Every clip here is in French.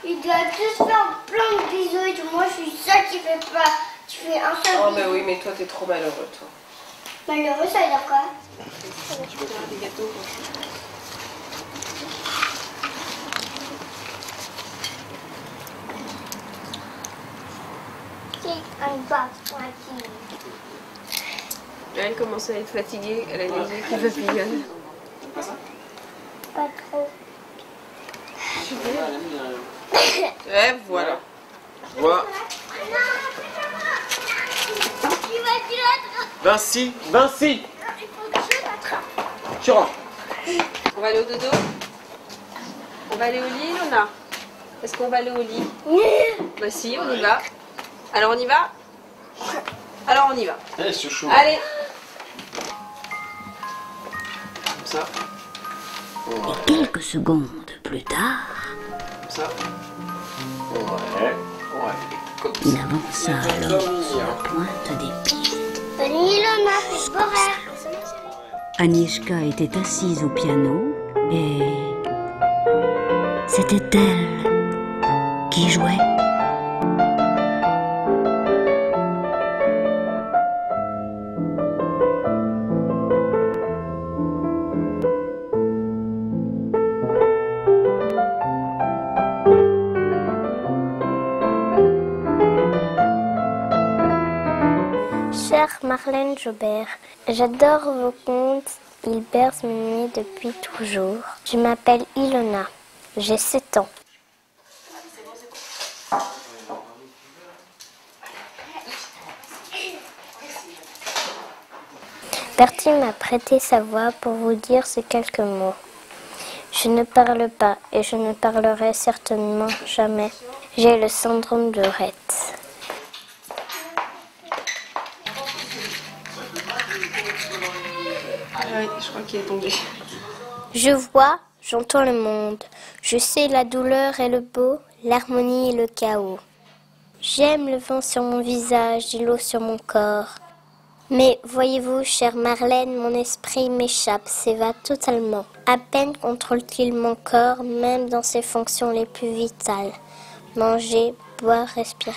ils doivent tous faire plein de bisous et tout. Moi, je suis seule qui fait pas. Tu fais un seul Oh, bisou. mais oui, mais toi, t'es trop malheureux, toi. Malheureux, ça veut dire quoi? Tu peux faire des gâteaux. C'est un bas Elle commence à être fatiguée, elle a les yeux qui papillonnent. pas trop. Ouais, voilà. Voilà. Vinci, Vinci, Il faut que je l'attrape. tu rentres. On va aller au dodo? On va aller au lit, Ilona? Est-ce qu'on va aller au lit? Bah si, on y va. Alors on y va? Alors on y va. Eh, c'est chaud. Allez! Comme ça, Et quelques secondes plus tard, comme ça. Ouais, ouais. Comme ça. il avança alors sur la pointe des pieds. Ilona, c'est correct. Agnieszka était assise au piano et c'était elle qui jouait. Chère Marlène Jobert, j'adore vos contes, ils bercent mes nuits depuis toujours. Je m'appelle Ilona, j'ai 7 ans. Bertie m'a prêté sa voix pour vous dire ces quelques mots. Je ne parle pas et je ne parlerai certainement jamais. J'ai le syndrome de Rett. Oui, je crois qu'il est tombé. Je vois, j'entends le monde. Je sais la douleur et le beau, l'harmonie et le chaos. J'aime le vent sur mon visage et l'eau sur mon corps. Mais voyez-vous, chère Marlène, mon esprit m'échappe, s'évade totalement. À peine contrôle-t-il mon corps, même dans ses fonctions les plus vitales. Manger, boire, respirer.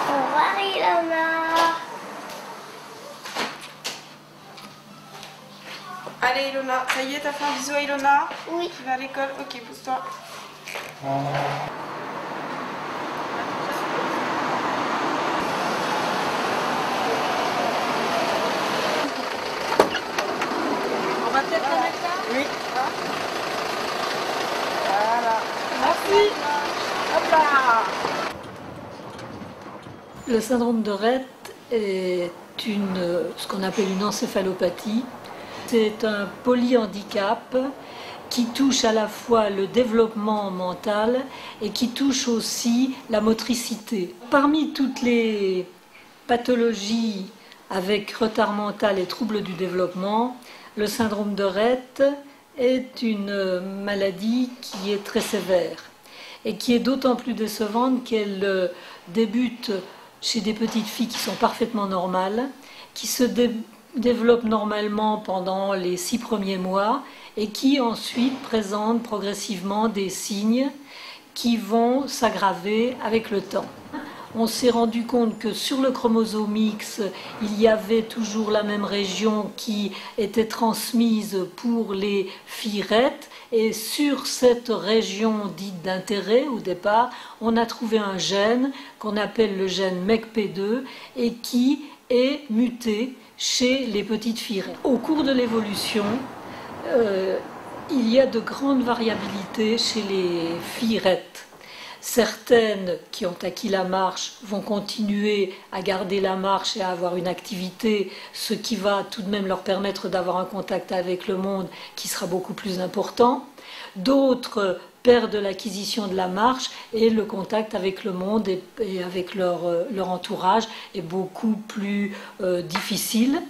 Au revoir, Ilona. Allez, Ilona, ça y est, t'as fait un bisou à Ilona? Oui. Tu vas à l'école? Ok, pousse-toi. On va peut-être la mettre là? Oui. Voilà. Merci. Hop là. Le syndrome de Rett est ce qu'on appelle une encéphalopathie. C'est un polyhandicap qui touche à la fois le développement mental et qui touche aussi la motricité. Parmi toutes les pathologies avec retard mental et troubles du développement, le syndrome de Rett est une maladie qui est très sévère et qui est d'autant plus décevante qu'elle débute chez des petites filles qui sont parfaitement normales, qui se développent normalement pendant les 6 premiers mois et qui ensuite présentent progressivement des signes qui vont s'aggraver avec le temps. On s'est rendu compte que sur le chromosome X, il y avait toujours la même région qui était transmise pour les filles Rett. Et sur cette région dite d'intérêt, au départ, on a trouvé un gène qu'on appelle le gène MECP2 et qui est muté chez les petites filles Rett. Au cours de l'évolution, il y a de grandes variabilités chez les filles Rett. Certaines qui ont acquis la marche vont continuer à garder la marche et à avoir une activité, ce qui va tout de même leur permettre d'avoir un contact avec le monde qui sera beaucoup plus important. D'autres perdent l'acquisition de la marche et le contact avec le monde et avec leur entourage est beaucoup plus difficile.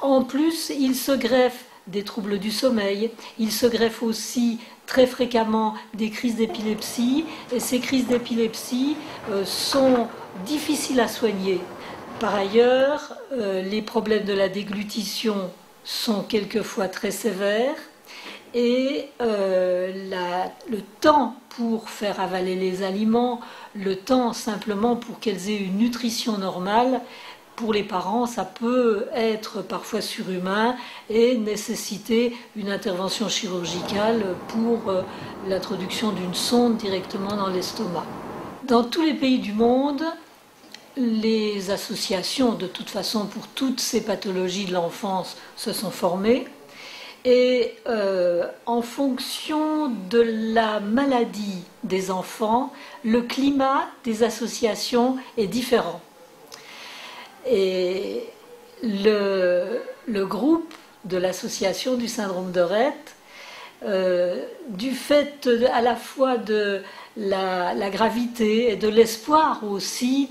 En plus, il se greffe des troubles du sommeil, il se greffe aussi très fréquemment des crises d'épilepsie et ces crises d'épilepsie sont difficiles à soigner. Par ailleurs, les problèmes de la déglutition sont quelquefois très sévères et le temps pour faire avaler les aliments, le temps simplement pour qu'elles aient une nutrition normale, pour les parents, ça peut être parfois surhumain et nécessiter une intervention chirurgicale pour l'introduction d'une sonde directement dans l'estomac. Dans tous les pays du monde, les associations, de toute façon, pour toutes ces pathologies de l'enfance, se sont formées. Et en fonction de la maladie des enfants, le climat des associations est différent. Et le groupe de l'association du syndrome de Rett, du fait à la fois de la gravité et de l'espoir aussi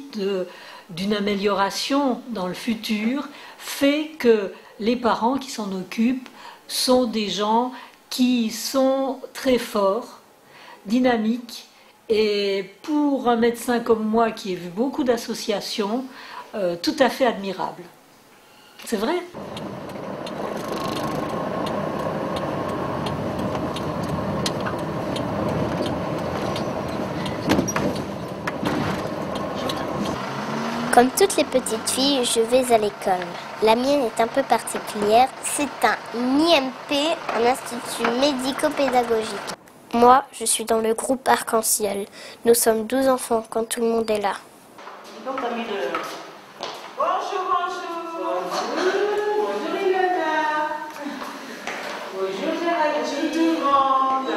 d'une amélioration dans le futur, fait que les parents qui s'en occupent sont des gens qui sont très forts, dynamiques, et pour un médecin comme moi qui ai vu beaucoup d'associations, tout à fait admirable. C'est vrai ? Comme toutes les petites filles, je vais à l'école. La mienne est un peu particulière. C'est un IMP, un institut médico-pédagogique. Moi, je suis dans le groupe Arc-en-Ciel. Nous sommes 12 enfants quand tout le monde est là. Donc, on a mis le... Bonjour, bonjour. Bonjour les nanas. Bonjour tout le monde.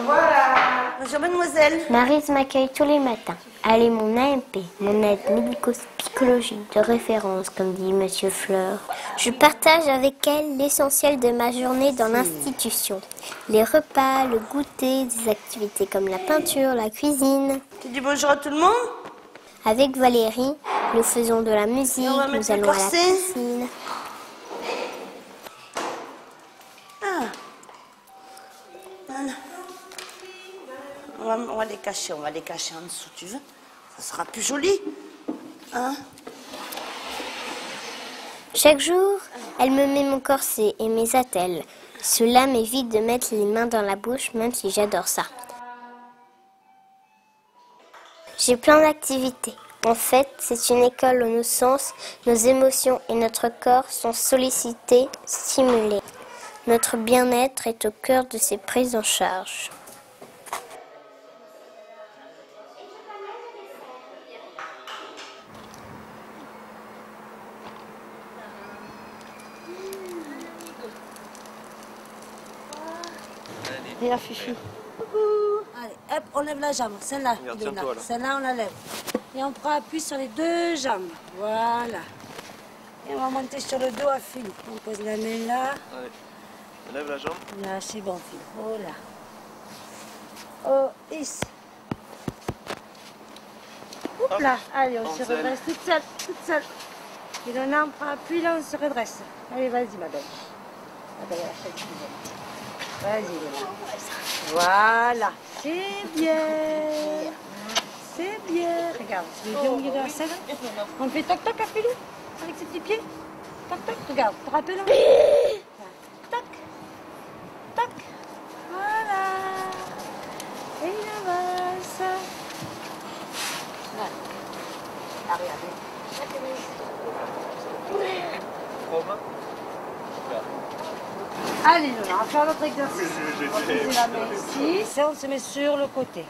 Voilà. Bonjour mademoiselle. Maryse m'accueille tous les matins. Elle est mon AMP, mon aide médico-psychologique de référence, comme dit Monsieur Fleur. Je partage avec elle l'essentiel de ma journée dans l'institution. Les repas, le goûter, des activités comme la peinture, la cuisine. Tu dis bonjour à tout le monde? Avec Valérie, nous faisons de la musique, nous allons à la piscine. Ah. Voilà. On va les cacher en dessous, tu veux? Ça sera plus joli. Hein? Chaque jour, elle me met mon corset et mes attelles. Cela m'évite de mettre les mains dans la bouche, même si j'adore ça. J'ai plein d'activités. En fait, c'est une école où nos sens, nos émotions et notre corps sont sollicités, stimulés. Notre bien-être est au cœur de ces prises en charge. Et la Fifi. Coucou. Allez, hop, on lève la jambe. Celle-là, celle-là, on la lève. Et on prend appui sur les deux jambes. Voilà. Et on va monter sur le dos à Philippe. On pose la main là. Allez, on lève la jambe. Là, c'est bon, Philippe. Oh là. Oh, ici. Oups là. Allez, on se redresse toute seule, toute seule. Et là, on prend appui, là, on se redresse. Allez, vas-y, ma belle. Ma belle, la chaise. Vas-y, Léna. Voilà. C'est bien. C'est bien. Regarde, tu veux bien au milieu de la selle? On fait toc-toc à Philou avec ses petits pieds. Toc-toc, regarde, tu te rappelles? Toc. Toc. Voilà. Et il avance. Voilà. Ah, regardez. Allez, Lola, on va faire notre exercice. On va poser la main ici. Ça, on se met sur le côté.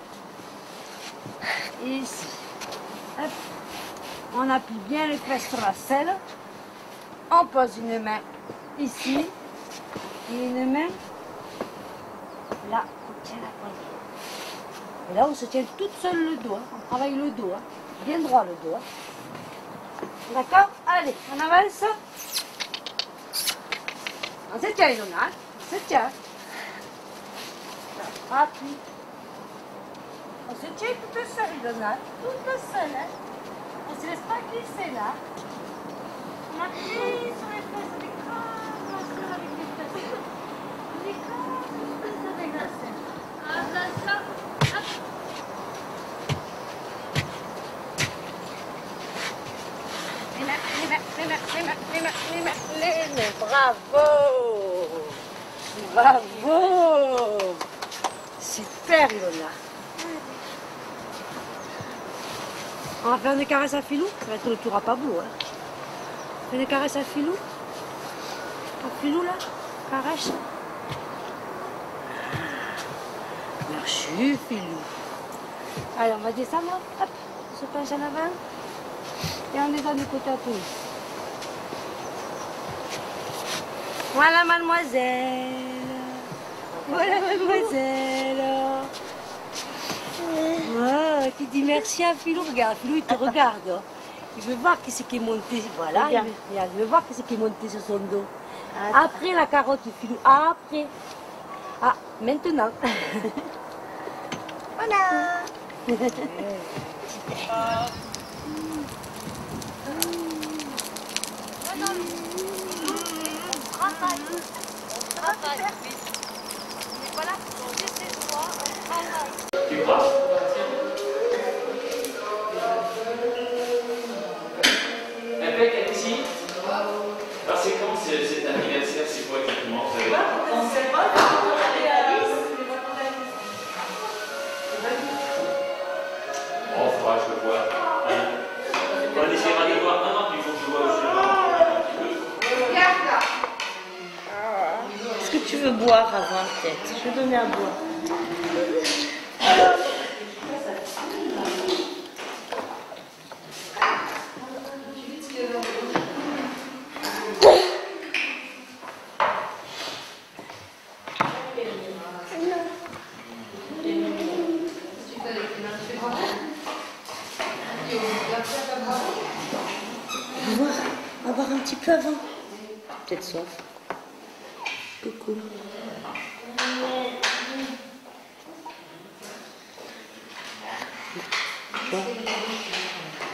Ici. Hop. On appuie bien le cuisse sur la selle. On pose une main ici. Et une main là. On tient la poignée. Et là, on se tient toute seule le dos. On travaille le dos. Bien droit le dos. D'accord? Allez, on avance. On se tient, Ilona. On se tient. Appuie. On se tient toute seule, Ilona. Toute seule. Hein. On ne se laisse pas glisser, là. On appuie sur les fesses. On écrase la selle avec les fesses. On écrase les fesses avec la selle. Hop là, ça. Hop. Les mains, les mains, les mains, les mains, les mains, les mains, les mains. Bravo! Bravo! Super, Ilona. On va faire une caresse à Filou. Ça va être le tour à Pablo. Hein. Fais une caresse à Filou. À Filou, là. Caresse. Merci, Filou. Allez, on va descendre. Hop, on se penche en avant. Et on descend du côté à Toulouse. Voilà, mademoiselle. Voilà, mademoiselle. Oh, tu dis merci à Filou. Regarde, Filou, il te regarde. Il veut voir qui c'est qui est monté. Voilà, il veut voir qui c'est qui est monté sur son dos. Après la carotte, Filou. Après. Ah, maintenant. Voilà. Tu crois? Impec, ici. Alors c'est quand cet anniversaire? C'est quoi exactement? Vous savez? On ne sait pas, on va aller à Alice. Bon, faudra que je le voie. On essaiera de voir un, puis il faut que je vois aussi un petit peu. Regarde là. Est-ce que tu veux boire avant peut-être? Je vais donner à boire. On va boire un petit peu avant. Peut-être soif. Coucou. Quoi?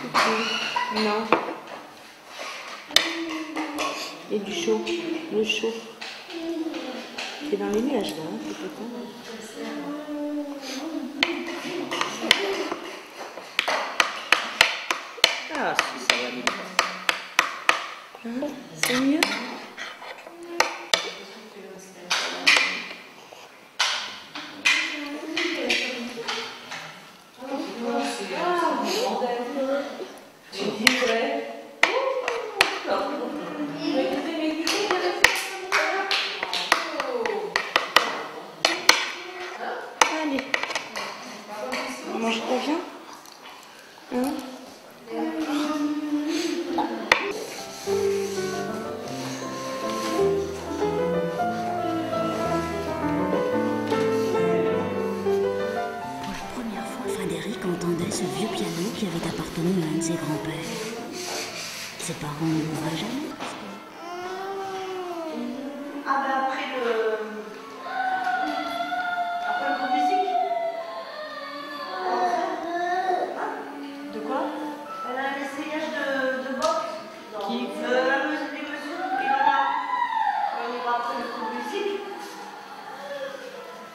Coucou. Non. Et du chaud. Le chaud. T'es dans les nuages là, hein, c'est peut-être. Ah, si, ça va mieux. Hein? C'est mieux? Allez. On mange pas bien? Hein? Entendait ce vieux piano qui avait appartenu à un de ses grands-pères. Ses parents ne l'ouvraient jamais. Ah ben après le cours musique. De quoi? Elle a un essayage de boxe. Qui? La mesure des mesures. Et on ira après le cours musique.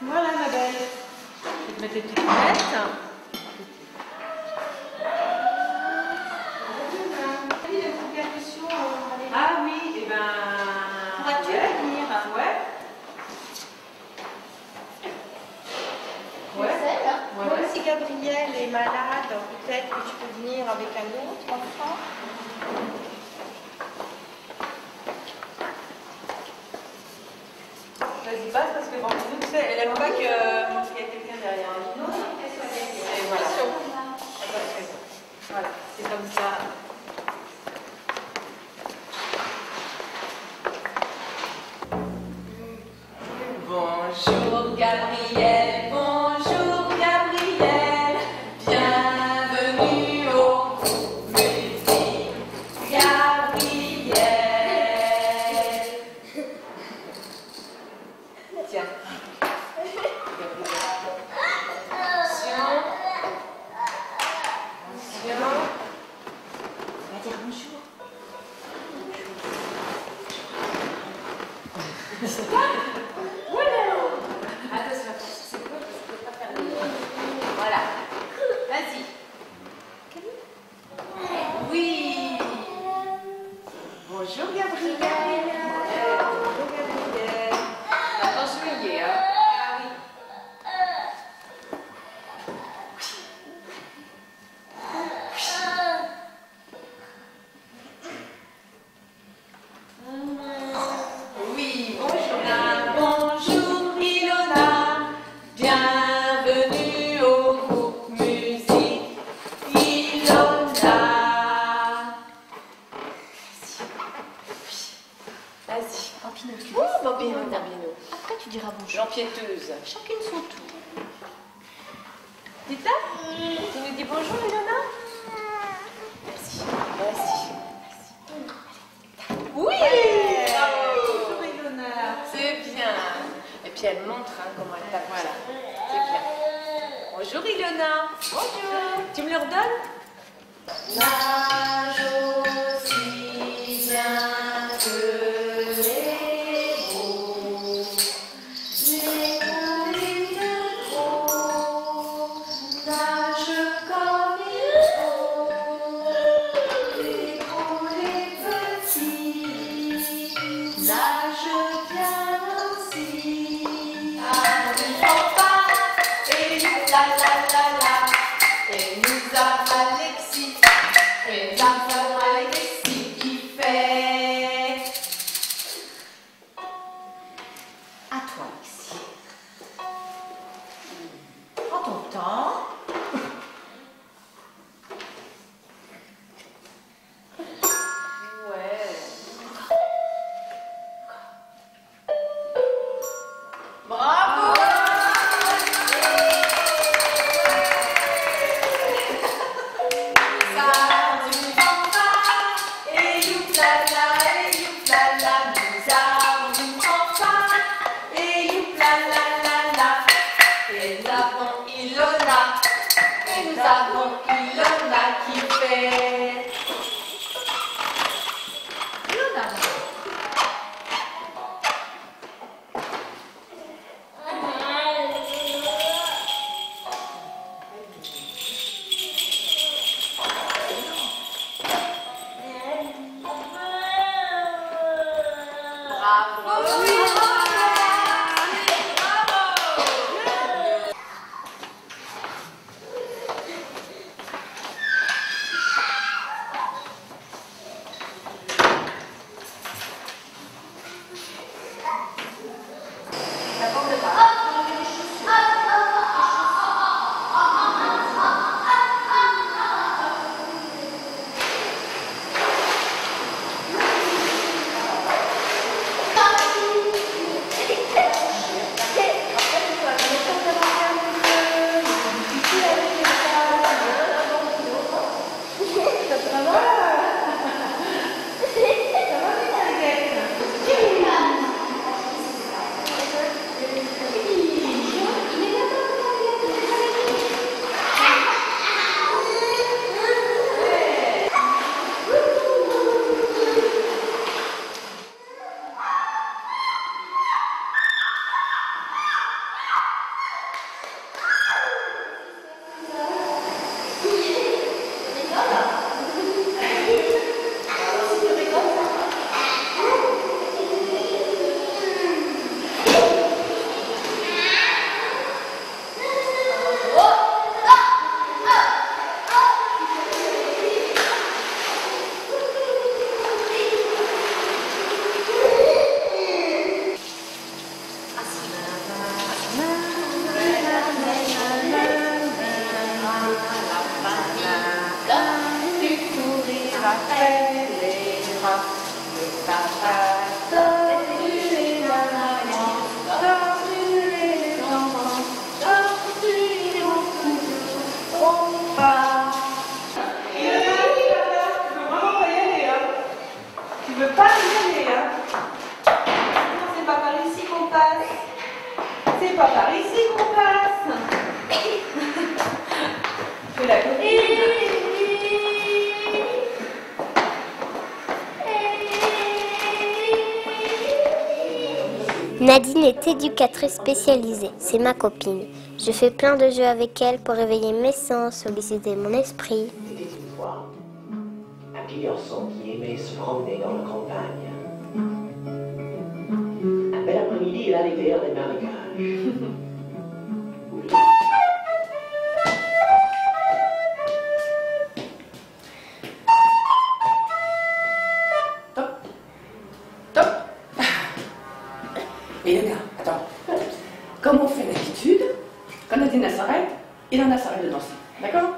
Voilà ma belle. Je vais te mettre tes petites lunettes. Ah oui, et ben. Pourras-tu venir? Ouais. Ouais. Même si Gabriel est malade, peut-être que tu peux venir avec un autre enfant. Vas-y, passe parce que bon, nous, tu sais, elle aime pas qu'il y ait quelqu'un derrière. Et voilà. Voilà, c'est comme ça. Bonjour Gabriel, bonjour Gabriel, bienvenue au musée Gabriel. Tiens. Attention. On va dire bonjour. Attention, c'est quoi? Je peux pas faire de... Voilà. Vas-y. Oui. Bonjour Gabriel. Vas-y. Bambino, tu dis. Bambino. Après, tu diras bonjour. Jean-piéteuse. Chacune son tour. Tita, tu nous dis bonjour, Ilona? Merci. Merci. Oui! Bonjour Ilona. C'est bien. Et puis elle montre comment elle tape. Voilà. C'est bien. Bonjour Ilona. Bonjour. Tu me le redonnes? Nage aussi bien que les veaux, les gros, nage comme il faut, les gros, les petits, nage bien aussi. Nous papa et la la la la, et nous avons Alexis, et nous avons Alexis qui fait. À toi, Alexis. Prends ton temps. Ouais. Bravo! Ça du fanfare et youplala, nous avons du fanfare et youplala, et nous avons Ilona, et nous avons Ilona qui fait. Ilona. Bravo! Nadine est éducatrice spécialisée, c'est ma copine. Je fais plein de jeux avec elle pour réveiller mes sens, solliciter mon esprit. C'était une fois un petit garçon qui aimait se promener dans la campagne. Un bel après-midi, il allait vers des marécages. Ilona, attends. Comme on fait d'habitude, quand Nadine s'arrête, Ilona s'arrête de danser. D'accord?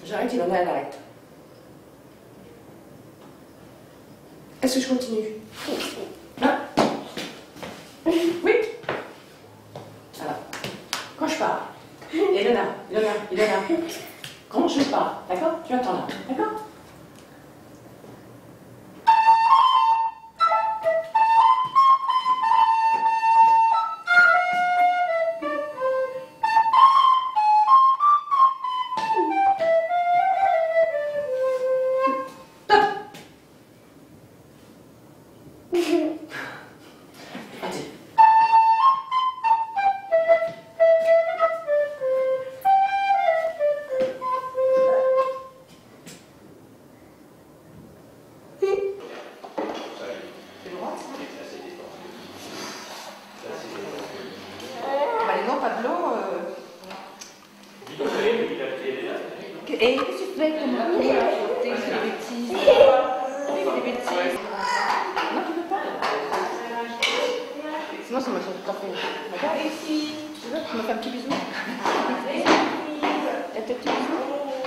J'arrête, Ilona, elle arrête. Est-ce que je continue? Hein? Oui. Alors, quand je pars, Ilona, quand je pars, d'accord? Tu attends là, d'accord? Et qu'est-ce que tu fais comme tu fais des bêtises? Des bêtises? Non, tu peux pas. Sinon, ça me fait tout à fait. Regarde ici. Tu veux que je me fais un petit bisou? Un petit bisou?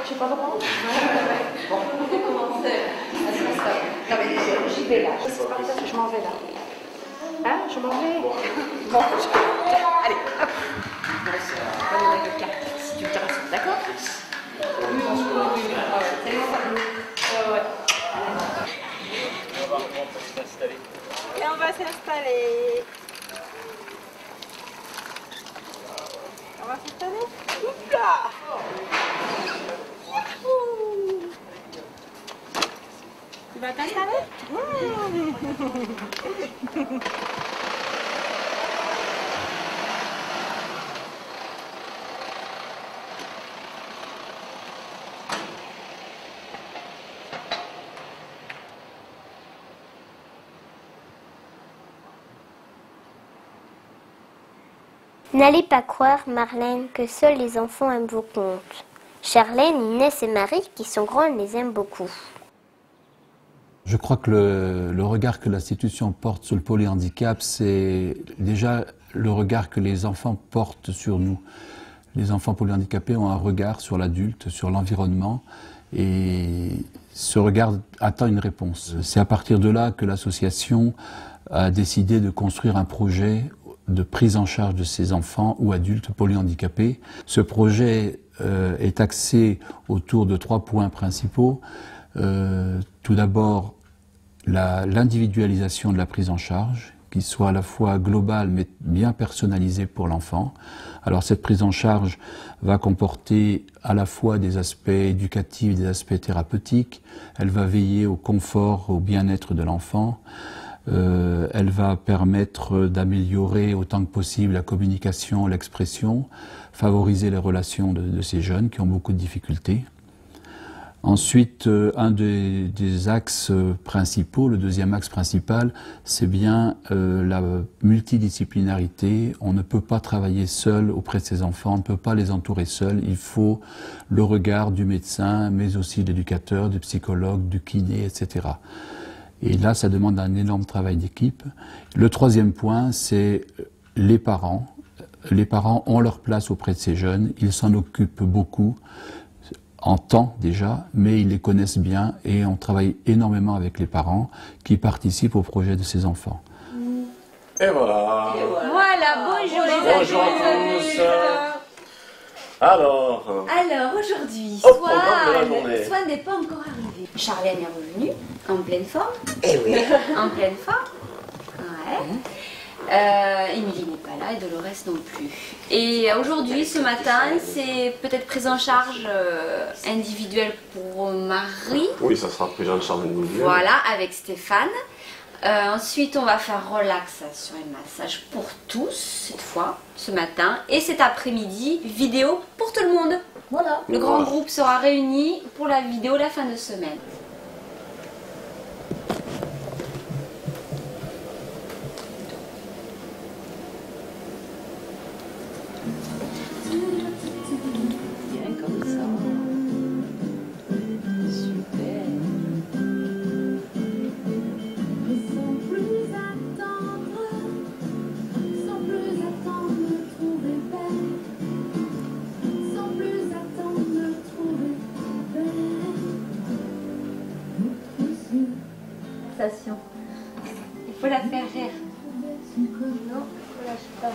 Je sais pas comment. Bon, on peut commencer. Non, mais j'y vais là. Je m'en vais là. Hein? Je m'en vais. Bon, allez, hop. On va donner quelqu'un. Si tu me t'intéresses, d'accord? Et on va s'installer. On va s'installer. Oups là. Tu vas t'installer? N'allez pas croire, Marlène, que seuls les enfants aiment vos contes. Charlène, Inès et Marie, qui sont grandes, les aiment beaucoup. Je crois que le regard que l'institution porte sur le polyhandicap, c'est déjà le regard que les enfants portent sur nous. Les enfants polyhandicapés ont un regard sur l'adulte, sur l'environnement, et ce regard attend une réponse. C'est à partir de là que l'association a décidé de construire un projet de prise en charge de ces enfants ou adultes polyhandicapés. Ce projet est axé autour de 3 points principaux. Tout d'abord, l'individualisation de la prise en charge, qui soit à la fois globale mais bien personnalisée pour l'enfant. Alors cette prise en charge va comporter à la fois des aspects éducatifs, des aspects thérapeutiques. Elle va veiller au confort, au bien-être de l'enfant. Elle va permettre d'améliorer autant que possible la communication, l'expression, favoriser les relations de ces jeunes qui ont beaucoup de difficultés. Ensuite, un des axes principaux, le deuxième axe principal, c'est bien la multidisciplinarité. On ne peut pas travailler seul auprès de ces enfants, on ne peut pas les entourer seuls. Il faut le regard du médecin, mais aussi de l'éducateur, du psychologue, du kiné, etc. Et là, ça demande un énorme travail d'équipe. Le troisième point, c'est les parents. Les parents ont leur place auprès de ces jeunes, ils s'en occupent beaucoup, en temps déjà, mais ils les connaissent bien et on travaille énormément avec les parents qui participent au projet de ces enfants. Et voilà. Voilà, bonjour les adultes. Bonjour à tous. Alors, aujourd'hui, au programme de la journée. Swan n'est pas encore arrivé. Charlène est revenue, en pleine forme. Eh oui. En pleine forme. Ouais. Émilie n'est pas là et Dolores non plus. Et aujourd'hui, ce matin, c'est peut-être prise en charge individuelle pour Marie. oui, ça sera pris en charge individuelle. Voilà, avec Stéphane. Ensuite, on va faire relaxation et massage pour tous, cette fois, ce matin. Et cet après-midi, vidéo pour tout le monde. Voilà. Le grand groupe sera réuni pour la vidéo la fin de semaine. Bien comme ça. Super. Sans plus attendre de trouver belle, sans plus attendre de trouver conversation. Il faut la faire rire. Non, faut lâcher pas.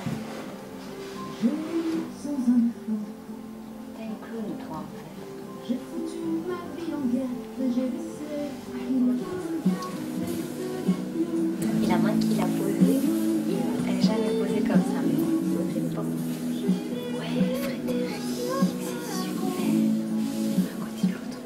T'es une clown, toi, en fait. J'ai foutu ma vie en guerre, j'ai laissé. Et la main qu'il a posée, elle n'est jamais posée comme ça. Ouais, Frédéric, c'est super. À côté de l'autre.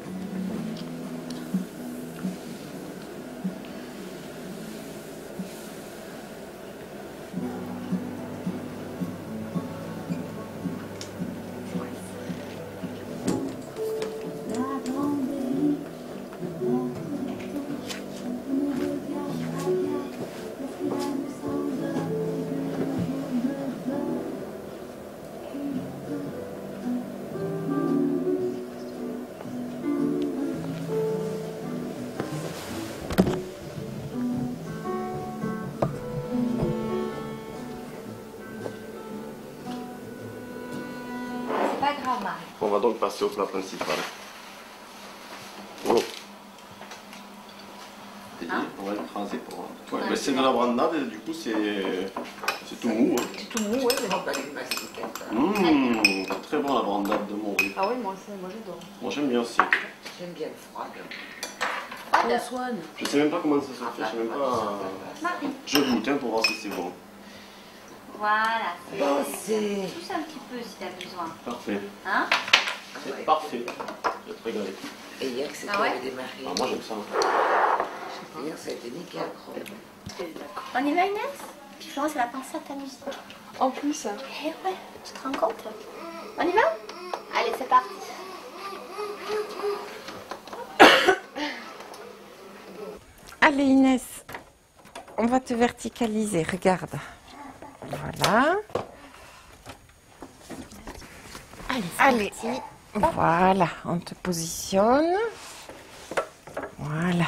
On va donc passer au plat principal. Oh. Hein? On va écraser pour... Ouais, mais c'est de la brandade et du coup c'est tout mou. Hein. C'est tout mou, ouais, mais on va les mastiquer. C'est très bon la brandade de morue. Ah oui, moi j'adore. Moi j'aime bien aussi. J'aime bien le froid. Swan. Je sais même pas comment ça se fait, je sais même pas... Marie. Je goûte hein, pour voir si c'est bon. Voilà. Bon, c'est... Touche un petit peu si t'as besoin. Parfait. Hein? C'est parfait. Je vais te régaler. Et hier que c'était démarré. Ah, moi j'aime ça. Hier ça a été nickel. On y va, Inès? Puis Florence, elle a pensé à ta musique. En plus. Eh ouais, tu te rends compte? On y va? Allez, c'est parti. Allez Inès, on va te verticaliser, regarde. Voilà. Allez, voilà, on te positionne. Voilà,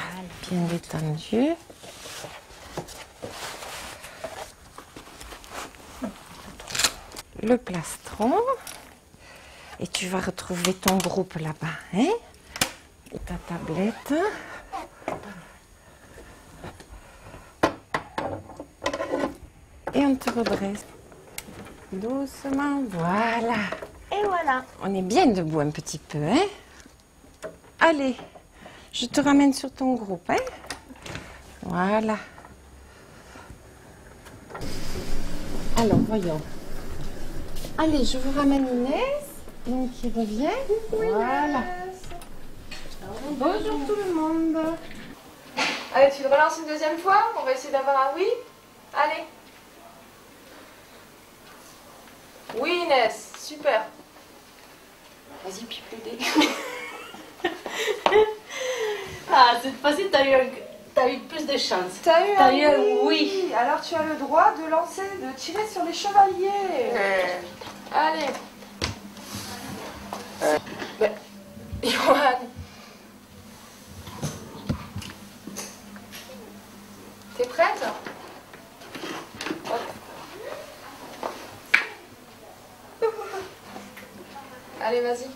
bien détendu. Le plastron. Et tu vas retrouver ton groupe là-bas, hein? Et ta tablette. Et on te redresse. Doucement, voilà. Et voilà. On est bien debout un petit peu, hein? Allez, je te ramène sur ton groupe, hein? Voilà. Alors, voyons. Allez, je vous ramène Inès. Donc, qui revient. Voilà. Bonjour tout le monde. Allez, tu le relances une deuxième fois. On va essayer d'avoir un oui. Allez. Oui, Inès. Super. Vas-y, pipe le dé. Ah, cette fois-ci, t'as eu plus de chance. T'as eu un oui. Alors, tu as le droit de lancer, de tirer sur les chevaliers. Allez. Johan. T'es prête? Hop. Allez, vas-y.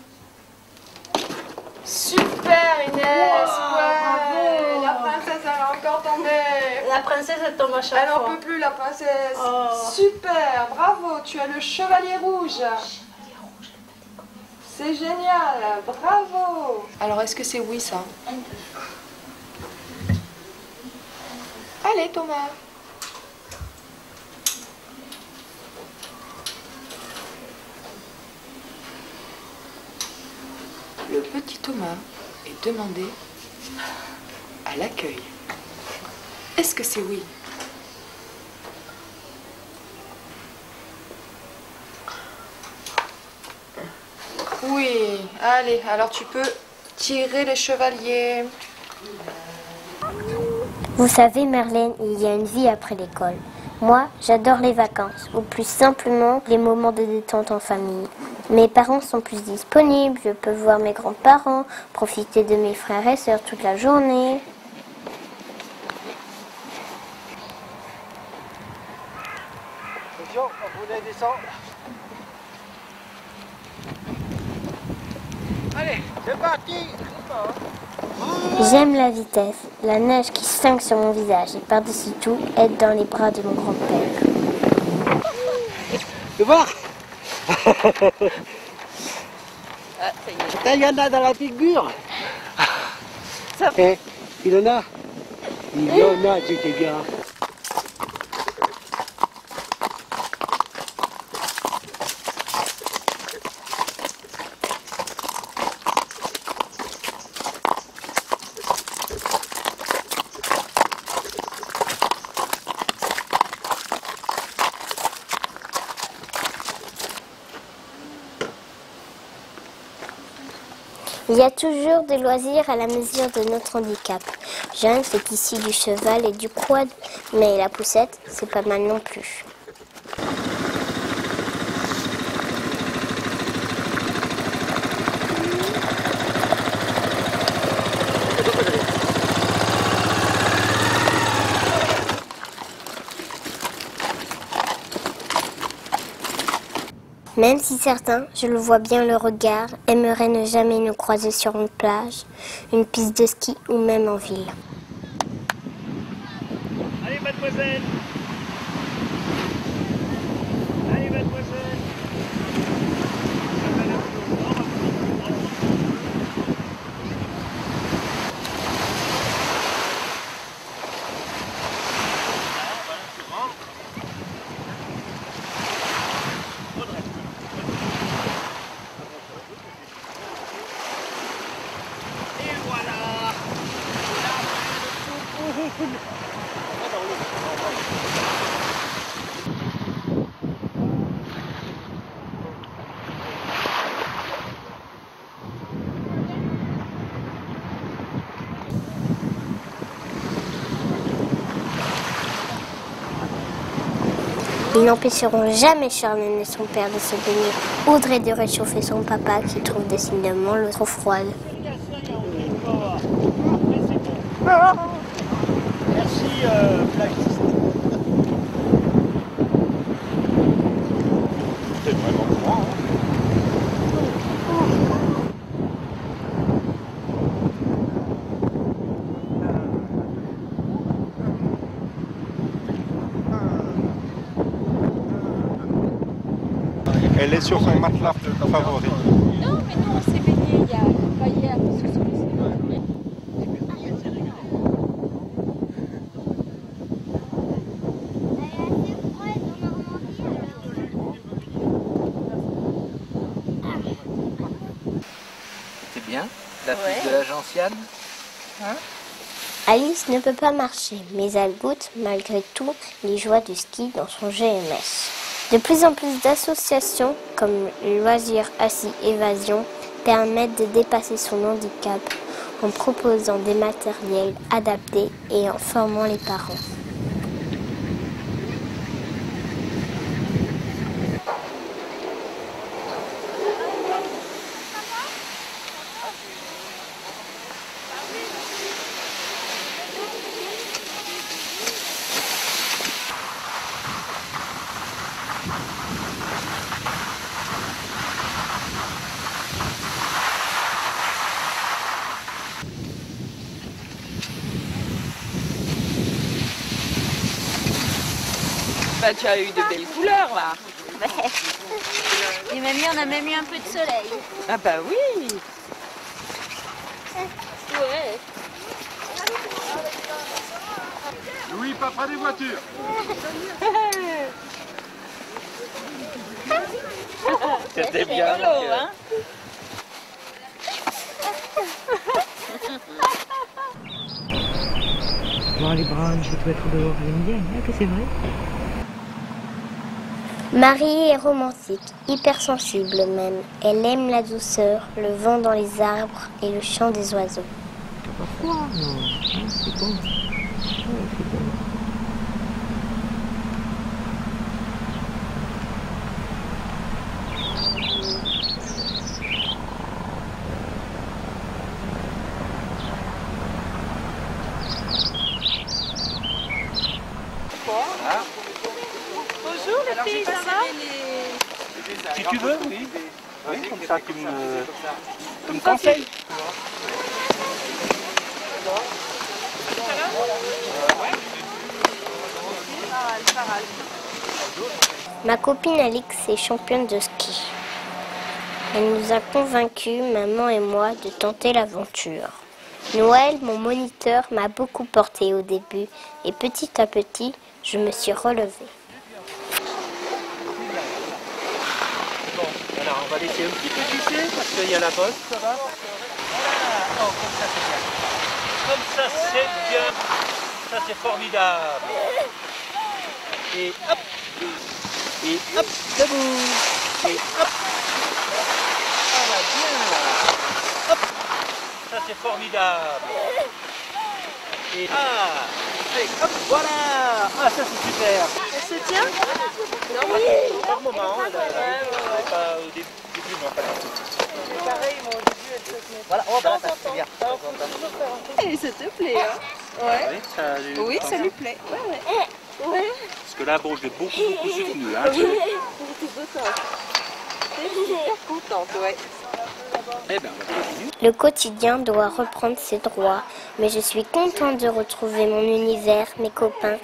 Super, Inès. Ouais. La princesse, elle a encore tombé. La princesse, elle tombe à chaque Elle fois. n'en peut plus, la princesse. Oh. Super, bravo. Tu as le chevalier rouge. C'est génial, bravo. Alors, est-ce que c'est oui, ça? Allez, Thomas. Le petit Thomas est demandé à l'accueil. Est-ce que c'est oui? Oui, allez, alors tu peux tirer les chevaliers. Vous savez, Marlène, il y a une vie après l'école. Moi, j'adore les vacances, ou plus simplement les moments de détente en famille. Mes parents sont plus disponibles, je peux voir mes grands-parents, profiter de mes frères et sœurs toute la journée. Attention, on voulait descendre. Allez, c'est parti. J'aime la vitesse, la neige qui cingle sur mon visage et par-dessus tout, être dans les bras de mon grand-père. Tu vois? Il y en a dans la figure. Eh, Ilona, c'était bien. Il y a toujours des loisirs à la mesure de notre handicap. Jeanne fait ici du cheval et du quad, mais la poussette, c'est pas mal non plus. Même si certains, je le vois bien le regard, aimeraient ne jamais nous croiser sur une plage, une piste de ski ou même en ville. Allez, mademoiselle. Allez, mademoiselle. Ils n'empêcheront jamais Charlène et son père de se baigner, Audrey de réchauffer son papa qui trouve décidément l'eau trop froide. Merci, plagiste. C'est vraiment grand, hein. Elle est sur son matelas favori. Non, mais nous on s'est baigné il y a pas hier parce que c'est C'est bien, la fille de la gentiane. Hein? Alice ne peut pas marcher, mais elle goûte malgré tout les joies du ski dans son GMS. De plus en plus d'associations, comme Loisirs Assis Évasion, permettent de dépasser son handicap en proposant des matériels adaptés et en formant les parents. Bah, tu as eu de belles couleurs là. Et même on a même eu un peu de soleil. Ah bah oui. Ouais. Louis, papa des voitures. C'était bien rigolo, hein. Bon, les browns, je peux être dehors, elle aime bien, hein, que c'est vrai. Marie est romantique, hypersensible même. Elle aime la douceur, le vent dans les arbres et le chant des oiseaux. T'as pas froid, non, hein, c'est bon. Ouais, c'est bon. Bonjour les filles, ça va? Si tu veux, oui. Oui, comme ça tu me conseilles. Ma copine Alix est championne de ski. Elle nous a convaincus, maman et moi, de tenter l'aventure. Noël, mon moniteur, m'a beaucoup porté au début et petit à petit, je me suis relevée. Bon, alors on va laisser un petit peu glisser parce qu'il y a la bosse, ça va. Voilà, oh, comme ça c'est bien. Comme ça c'est bien. Ça c'est formidable. Et hop. Et hop, debout. Et hop. Voilà, bien. Hop. Ça c'est formidable. Et allez, hop, voilà. Ah, ça c'est super. Elle se tient? Non, par moment, pas au début, non, pas tout. Pareil, moi au début, elle se tenait. Voilà, oh, bah, ça c'est bien. Et ça te plaît, hein? Ouais. Oui, ça lui plaît. Ouais. Parce que là, bon, je l'ai beaucoup soutenu. Hein, J'étais super contente, ouais. Eh ben, on va continuer. Le quotidien doit reprendre ses droits, mais je suis contente de retrouver mon univers, mes copains.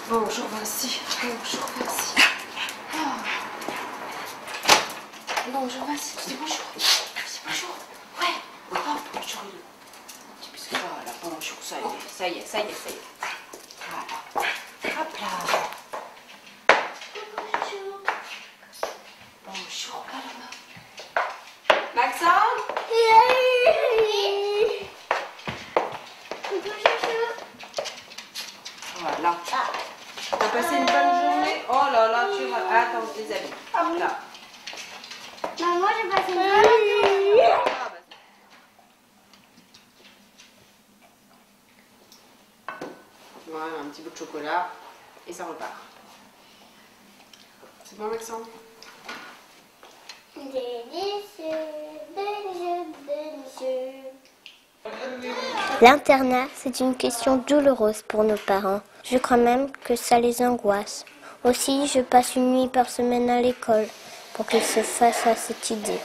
Bonjour Vinci. Bonjour Vinci. Bonjour Vinci. Tu dis bonjour. Tu dis bonjour. Ouais. Oh, bonjour. Tu dis ça, là, bonjour. Ça y est. Voilà. Hop là. Bonjour Paloma. Maxence? Voilà. T'as passé une bonne journée? Oh là là, tu vas... Attends, je les habille. Hop là. Maman, j'ai passé une bonne journée. Voilà, un petit bout de chocolat et ça repart. C'est bon, Alexandre? Délicieux. L'internat, c'est une question douloureuse pour nos parents. Je crois même que ça les angoisse. Aussi, je passe une nuit par semaine à l'école pour qu'ils se fassent à cette idée.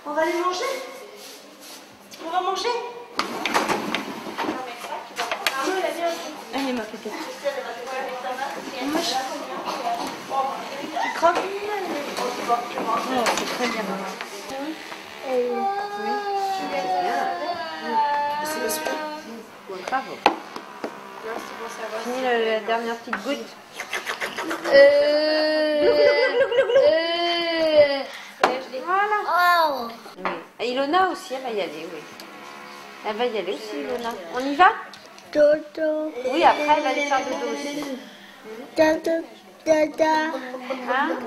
On va aller manger? On va manger? Allez, ma petite. Tu croques? Oh, c'est très bien, maman. C'est le sport. Bravo. Fini la dernière petite goutte. Voilà. Oui. Et Ilona aussi, elle va y aller, oui. Elle va y aller aussi, Ilona. On y va? Dodo. Oui, après, elle va aller faire dodo aussi. Dodo. Hein?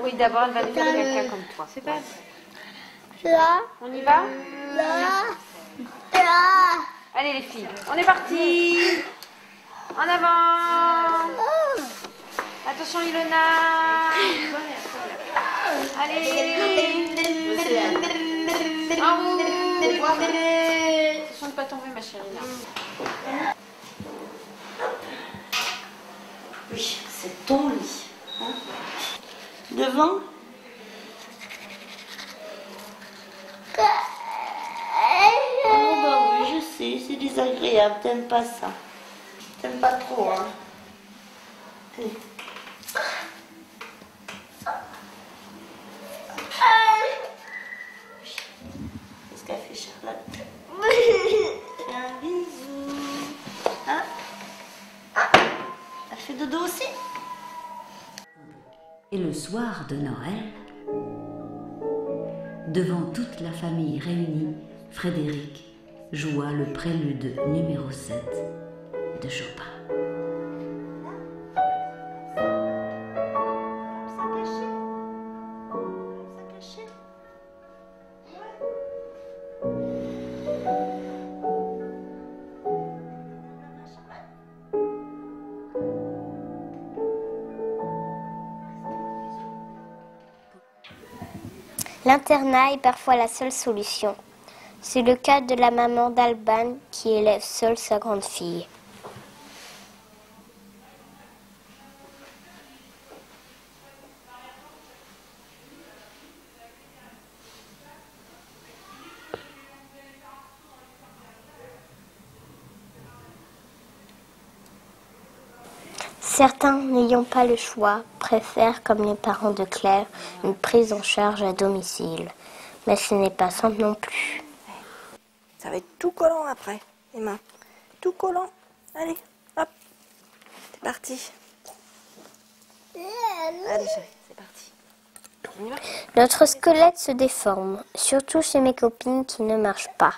Oui, d'abord, elle va aller faire quelqu'un comme toi. C'est pas. Là. On y va? Là. Allez, les filles, on est parti. En avant. Attention, Ilona. Allez. En route. Attention de ne pas tomber, ma chérie. Là. Oui, c'est ton lit. Hein? Devant? Oh bah oui, je sais. c'est désagréable, t'aimes pas ça. T'aimes pas trop, hein. Allez. Qu'est-ce qu'elle fait, Charlotte? Fais un bisou. Hein? Elle fait dodo aussi? Et le soir de Noël, devant toute la famille réunie, Frédéric joua le prélude numéro 7 de Chopin. L'internat est parfois la seule solution. C'est le cas de la maman d'Alban qui élève seule sa grande fille. Certains, n'ayant pas le choix, préfèrent, comme les parents de Claire, une prise en charge à domicile. Mais ce n'est pas simple non plus. Ça va être tout collant après, les mains. Tout collant. Allez, hop. C'est parti. Allez, chérie, c'est parti. On y va? Notre squelette se déforme, surtout chez mes copines qui ne marchent pas.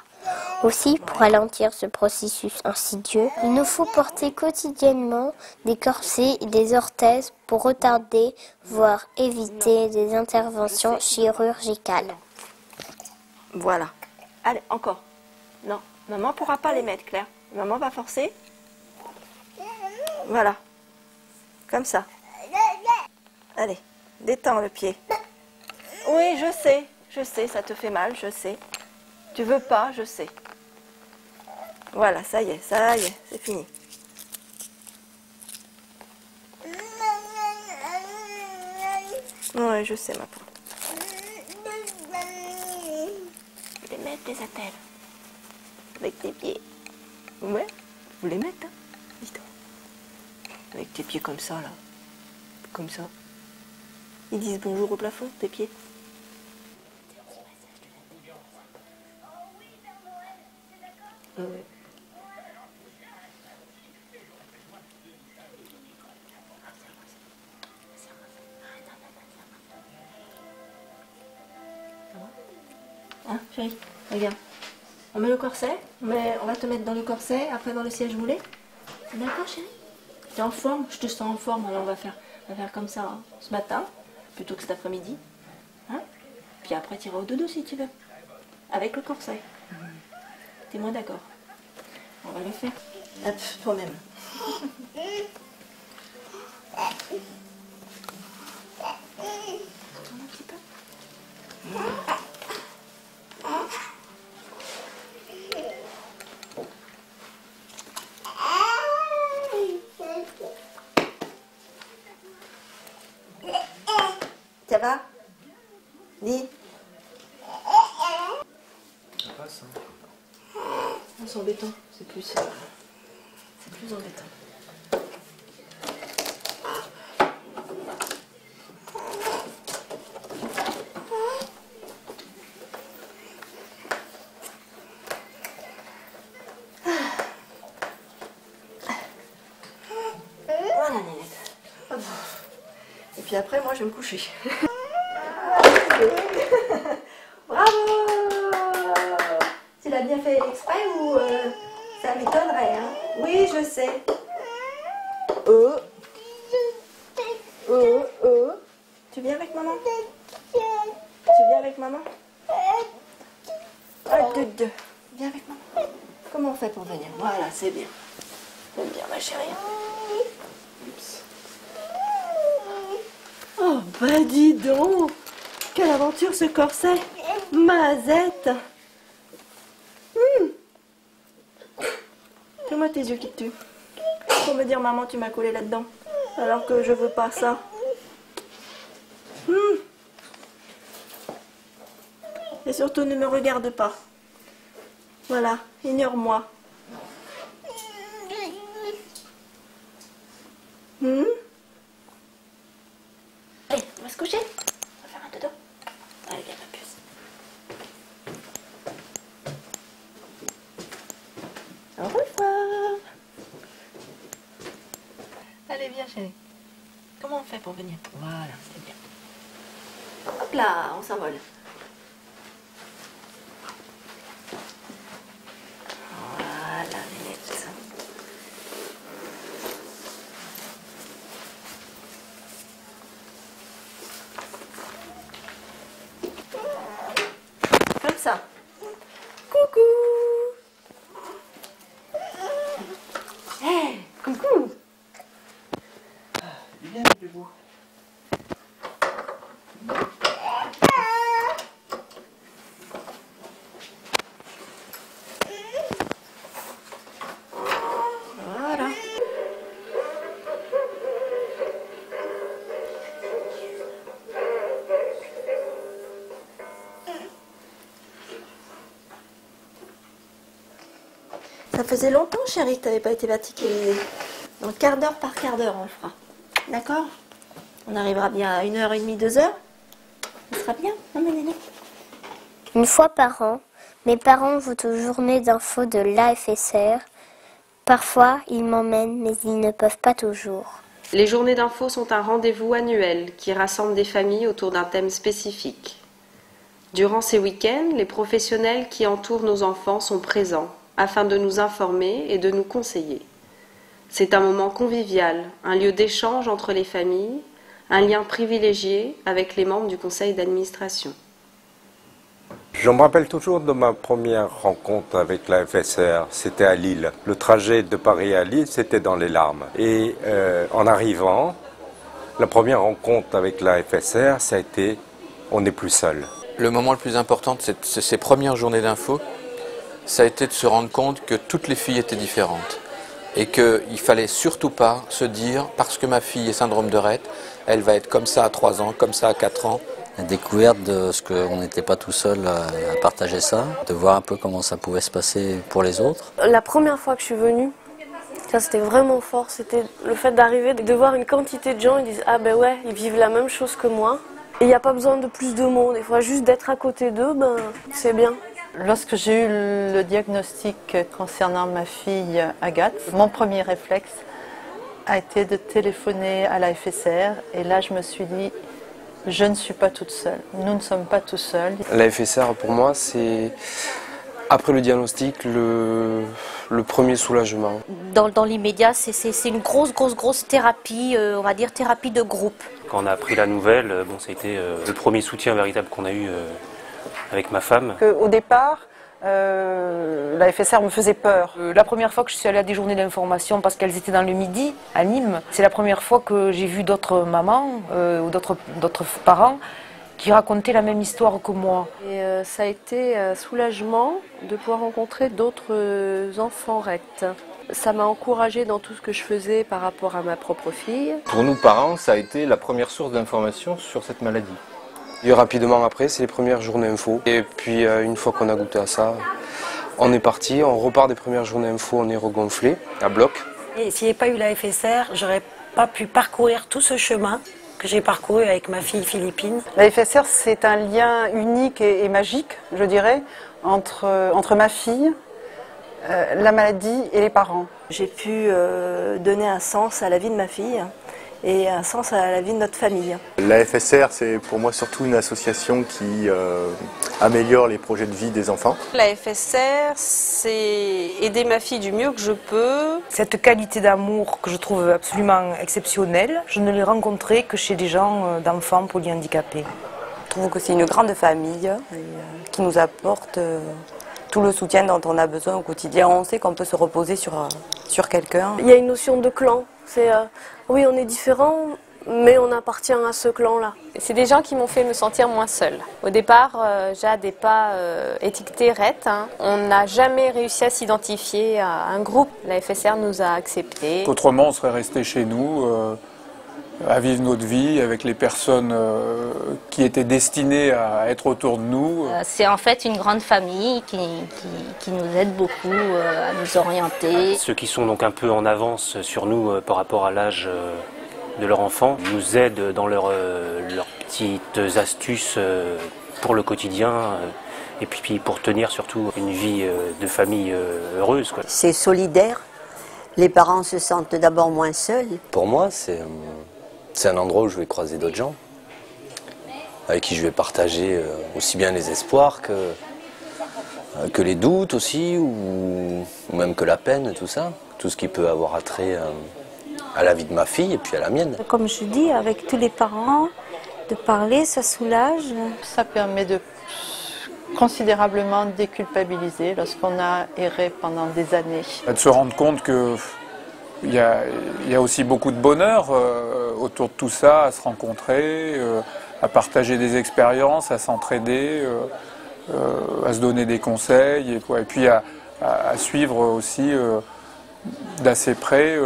Aussi, pour ralentir ce processus insidieux, il nous faut porter quotidiennement des corsets et des orthèses pour retarder, voire éviter des interventions chirurgicales. Voilà. Allez, encore. Non, maman ne pourra pas les mettre, Claire. Maman va forcer. Voilà. Comme ça. Allez, détends le pied. Oui, je sais, ça te fait mal, je sais. Tu veux pas, je sais. Voilà, ça y est, c'est fini. Oui, je sais, ma pauvre. Les mettre des attelles. Avec tes pieds. Ouais, vous les mettez, hein. Dis-toi. Avec tes pieds comme ça, là. Comme ça. Ils disent bonjour au plafond, tes pieds. Ouais. Hein, chérie, regarde. On met le corset, mais on va te mettre dans le corset, après dans le siège roulé. D'accord, chérie? T'es en forme? Je te sens en forme, alors on va faire comme ça, hein, ce matin, plutôt que cet après-midi. Hein? Puis après, tu iras au dodo si tu veux. Avec le corset. T'es moins d'accord? On va le faire. Hop, toi-même. Tourne un petit peu. Ça va? Dis. Ça passe, hein. C'est embêtant, c'est plus embêtant. Voilà, Nénette. Et puis après, moi, je vais me coucher. Bravo! Tu l'as bien fait exprès ou ça m'étonnerait, hein? Oui, je sais. Tu viens avec maman? Tu viens avec maman? Deux. Viens avec maman. Comment on fait pour venir? Voilà, c'est bien. C'est bien, ma chérie. Oups. Oh, bah dis donc! Quelle aventure ce corset! Mazette! Fais-moi tes yeux qui te tuent. Pour me dire, maman, tu m'as collé là-dedans. Alors que je veux pas ça. Et surtout, ne me regarde pas. Voilà, ignore-moi. Allez, on va se coucher. On va faire un dodo. Allez, viens ma puce. Au revoir. Allez, viens chérie. Comment on fait pour venir? Voilà, c'est bien. Hop là, on s'envole. Voilà, Nénette. Comme ça. Coucou. Hey, coucou. Viens, debout. Voilà. Ça faisait longtemps, chérie, que tu n'avais pas été vaticalisée. Donc, quart d'heure par quart d'heure, on le fera. D'accord? On arrivera bien à 1h30, 2h. Ça sera bien, non, mais Néné? Une fois par an, mes parents vont aux journées d'info de l'AFSR. Parfois, ils m'emmènent, mais ils ne peuvent pas toujours. Les journées d'info sont un rendez-vous annuel qui rassemble des familles autour d'un thème spécifique. Durant ces week-ends, les professionnels qui entourent nos enfants sont présents afin de nous informer et de nous conseiller. C'est un moment convivial, un lieu d'échange entre les familles, un lien privilégié avec les membres du conseil d'administration. Je me rappelle toujours de ma première rencontre avec la FSR, c'était à Lille. Le trajet de Paris à Lille, c'était dans les larmes. Et en arrivant, la première rencontre avec la FSR, ça a été « on n'est plus seul ». Le moment le plus important de ces premières journées d'info, ça a été de se rendre compte que toutes les filles étaient différentes. Et qu'il ne fallait surtout pas se dire, parce que ma fille est syndrome de Rett, elle va être comme ça à 3 ans, comme ça à 4 ans. La découverte de ce qu'on n'était pas tout seul à partager ça, de voir un peu comment ça pouvait se passer pour les autres. La première fois que je suis venue, ça c'était vraiment fort, c'était le fait d'arriver, de voir une quantité de gens, ils disent « Ah ben ouais, ils vivent la même chose que moi ». Et il n'y a pas besoin de plus de monde, il faut juste d'être à côté d'eux, ben c'est bien. Lorsque j'ai eu le diagnostic concernant ma fille Agathe, mon premier réflexe a été de téléphoner à la FSR. Et là, je me suis dit, je ne suis pas toute seule. Nous ne sommes pas tout seuls. La FSR, pour moi, c'est, après le diagnostic, le premier soulagement. Dans l'immédiat, c'est une grosse thérapie, on va dire thérapie de groupe. Quand on a appris la nouvelle, bon, ça a été le premier soutien véritable qu'on a eu avec ma femme. Au départ, la FSR me faisait peur. La première fois que je suis allée à des journées d'information, parce qu'elles étaient dans le Midi, à Nîmes, c'est la première fois que j'ai vu d'autres mamans ou d'autres parents qui racontaient la même histoire que moi. Et ça a été un soulagement de pouvoir rencontrer d'autres enfants Rett. Ça m'a encouragée dans tout ce que je faisais par rapport à ma propre fille. Pour nous parents, ça a été la première source d'information sur cette maladie. Et rapidement après, c'est les premières journées info. Et puis une fois qu'on a goûté à ça, on est parti, on repart des premières journées info, on est regonflé, à bloc. Et s'il n'y avait pas eu la FSR, j'aurais pas pu parcourir tout ce chemin que j'ai parcouru avec ma fille Philippine. La FSR, c'est un lien unique et magique, je dirais, entre ma fille, la maladie et les parents. J'ai pu donner un sens à la vie de ma fille et un sens à la vie de notre famille. La FSR, c'est pour moi surtout une association qui améliore les projets de vie des enfants. La FSR, c'est aider ma fille du mieux que je peux. Cette qualité d'amour que je trouve absolument exceptionnelle, je ne l'ai rencontrée que chez des gens d'enfants polyhandicapés. Je trouve que c'est une grande famille qui nous apporte tout le soutien dont on a besoin au quotidien. On sait qu'on peut se reposer sur quelqu'un. Il y a une notion de clan. C'est oui, on est différents, mais on appartient à ce clan-là. C'est des gens qui m'ont fait me sentir moins seule. Au départ, Jade n'est pas étiquetée Rett. On n'a jamais réussi à s'identifier à un groupe. La FSR nous a acceptés. Autrement, on serait resté chez nous à vivre notre vie avec les personnes qui étaient destinées à être autour de nous. C'est en fait une grande famille qui nous aide beaucoup à nous orienter. Ceux qui sont donc un peu en avance sur nous par rapport à l'âge de leur enfant nous aident dans leurs petites astuces pour le quotidien et puis pour tenir surtout une vie de famille heureuse. C'est solidaire, les parents se sentent d'abord moins seuls. Pour moi, c'est un endroit où je vais croiser d'autres gens, avec qui je vais partager aussi bien les espoirs que les doutes aussi, ou même que la peine, tout ça, tout ce qui peut avoir attrait à la vie de ma fille et puis à la mienne. Comme je dis, avec tous les parents, de parler, ça soulage. Ça permet de considérablement déculpabiliser lorsqu'on a erré pendant des années. De se rendre compte que il y a aussi beaucoup de bonheur autour de tout ça, à se rencontrer, à partager des expériences, à s'entraider, à se donner des conseils et puis à suivre aussi d'assez près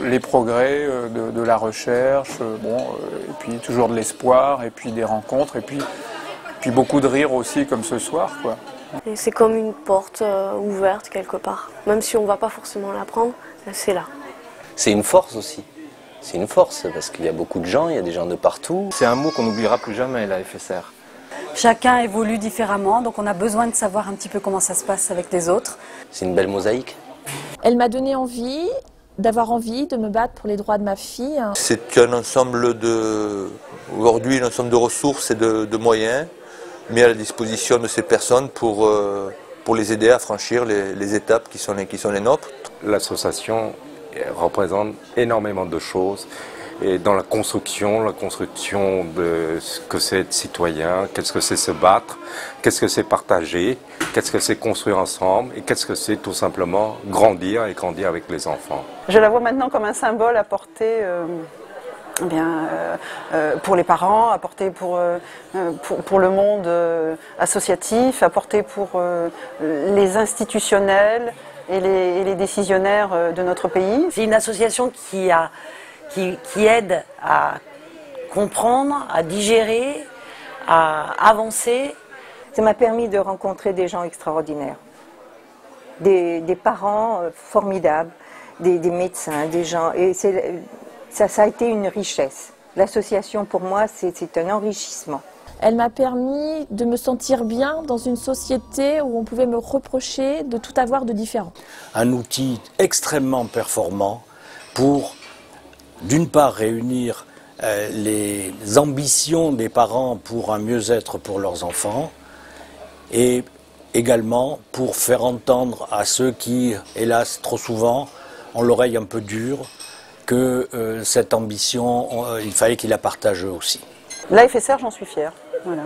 les progrès de la recherche, et puis toujours de l'espoir, et puis des rencontres, et puis beaucoup de rire aussi comme ce soir, quoi. C'est comme une porte ouverte quelque part, même si on ne va pas forcément la prendre, c'est là. C'est une force aussi, c'est une force parce qu'il y a beaucoup de gens, il y a des gens de partout. C'est un mot qu'on n'oubliera plus jamais, la FSR. Chacun évolue différemment, donc on a besoin de savoir un petit peu comment ça se passe avec les autres. C'est une belle mosaïque. Elle m'a donné envie, d'avoir envie de me battre pour les droits de ma fille. C'est un ensemble aujourd'hui, un ensemble de ressources et de moyens mis à la disposition de ces personnes pour les aider à franchir les étapes qui sont les nôtres. L'association représente énormément de choses. Et dans la construction de ce que c'est être citoyen, qu'est-ce que c'est se battre, qu'est-ce que c'est partager, qu'est-ce que c'est construire ensemble et qu'est-ce que c'est tout simplement grandir et grandir avec les enfants. Je la vois maintenant comme un symbole à porter pour les parents, à porter pour le monde associatif, à porter pour les institutionnels et les décisionnaires de notre pays. C'est une association qui aide à comprendre, à digérer, à avancer. Ça m'a permis de rencontrer des gens extraordinaires, des parents formidables, des médecins, des gens. Et ça a été une richesse. L'association, pour moi, c'est un enrichissement. Elle m'a permis de me sentir bien dans une société où on pouvait me reprocher de tout avoir de différent. Un outil extrêmement performant pour, d'une part, réunir les ambitions des parents pour un mieux-être pour leurs enfants et également pour faire entendre à ceux qui, hélas, trop souvent, ont l'oreille un peu dure, que cette ambition, il fallait qu'ils la partagent eux aussi. La FSR, j'en suis fière. Voilà.